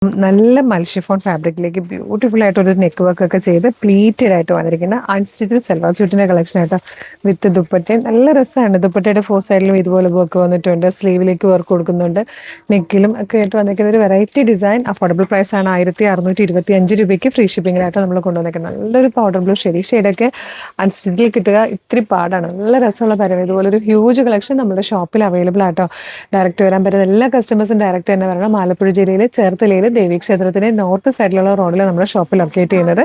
നല്ല മൽഷിഫോൺ ഫാബ്രിക്കിലേക്ക് ബ്യൂട്ടിഫുൾ ആയിട്ട് ഒരു നെക്ക് വർക്ക് ഒക്കെ ചെയ്ത് പ്ലീറ്റഡ് ആയിട്ട് വന്നിരിക്കുന്ന അൺസ്റ്റിച്ച് സൽവാർ സ്യൂട്ടിന്റെ കളക്ഷൻ ആയിട്ട് വിത്ത് ദുപ്പട്ടയും നല്ല രസമാണ്. ദുപ്പട്ടയുടെ ഫോർ സൈഡിലും ഇതുപോലെ വർക്ക് വന്നിട്ടുണ്ട്, സ്ലീവിലേക്ക് വർക്ക് കൊടുക്കുന്നുണ്ട്, നെക്കിലും ഒക്കെ ആയിട്ട് വന്നിരിക്കുന്ന ഒരു വെറൈറ്റി ഡിസൈൻ. അഫോർഡബിൾ പ്രൈസ് ആണ് 1625 രൂപയ്ക്ക് ഫ്രീ ഷിപ്പിംഗിലായിട്ട് നമ്മൾ കൊണ്ടുവന്നിരിക്കുന്നത്. നല്ലൊരു പൗഡർ ബ്ലൂ ഷെയ്ഡൊക്കെ അൺസ്റ്റിച്ചിൽ കിട്ടുക ഇത്തിരി പാടാണ്. നല്ല രസമുള്ള കാര്യം. ഇതുപോലെ ഒരു ഹ്യൂജ് കളക്ഷൻ നമ്മുടെ ഷോപ്പിൽ അവൈലബിൾ ആട്ടോ. ഡയറക്റ്റ് വരാൻ പറ്റുന്ന എല്ലാ കസ്റ്റമേഴ്സും ഡയറക്റ്റ് തന്നെ വരണം. ആലപ്പുഴ ജില്ലയിൽ ചേർത്തലയിൽ ദേവീക്ഷേത്രത്തിന്റെ നോർത്ത് സൈഡിലുള്ള റോഡിൽ നമ്മുടെ ഷോപ്പ് ലൊക്കേറ്റ് ചെയ്യുന്നത്.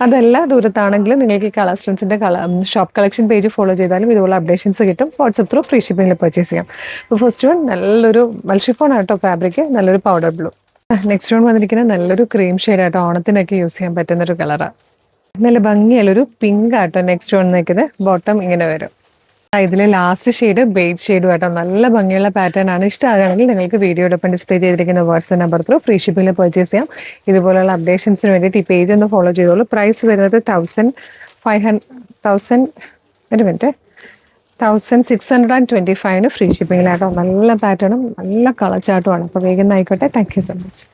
അതല്ല ദൂരത്താണെങ്കിൽ നിങ്ങൾക്ക് ഈ കളർസ്റ്റൻസിന്റെ ഷോപ്പ് കളക്ഷൻ പേജ് ഫോളോ ചെയ്താലും ഇതുപോലെ അപ്ഡേഷൻസ് കിട്ടും. വാട്സ്ആപ്പ് ത്രൂ ഫ്രീ ഷിപ്പിംഗിൽ പർച്ചേസ് ചെയ്യാം. അപ്പോൾ ഫസ്റ്റ് വൺ നല്ലൊരു മൽഷിഫോൺ ആട്ടോ ഫാബ്രിക്, നല്ലൊരു പൗഡർ ബ്ലൂ. നെക്സ്റ്റ് വൺ വന്നിരിക്കുന്നത് നല്ലൊരു ക്രീം ഷെയ്ഡ് ആട്ടോ, ഓണത്തിനൊക്കെ യൂസ് ചെയ്യാൻ പറ്റുന്ന ഒരു കളറാണ്. നല്ല ഭംഗിയുള്ളൊരു പിങ്ക് ആട്ടോ നെക്സ്റ്റ് വൺ നിൽക്കുന്നത്. ബോട്ടം ഇങ്ങനെ വരും. ഇതിലെ ലാസ്റ്റ് ഷെയ്ഡ് ബേജ് ഷെയ്ഡും ആട്ടോ. നല്ല ഭംഗിയുള്ള പാറ്റേൺ ആണ്. ഇഷ്ടമാണെങ്കിൽ നിങ്ങൾക്ക് വീഡിയോടൊപ്പം ഡിസ്പ്ലേ ചെയ്തിരിക്കുന്ന വാട്സ്ആപ്പ് നമ്പർ ത്രൂ ഫ്രീ ഷിപ്പിംഗിൽ പർച്ചേസ് ചെയ്യാം. ഇതുപോലുള്ള അപ്ഡേഷൻസിന് വേണ്ടിയിട്ട് ഈ പേജ് ഒന്ന് ഫോളോ ചെയ്തോളൂ. പ്രൈസ് വരുന്നത് 1625 ഫ്രീ ഷിപ്പിംഗിലാട്ടോ. നല്ല പാറ്റേണും നല്ല കളർ ചാർട്ടുമാണ്. അപ്പോൾ വേഗം ആയിക്കോട്ടെ. Thank you so much.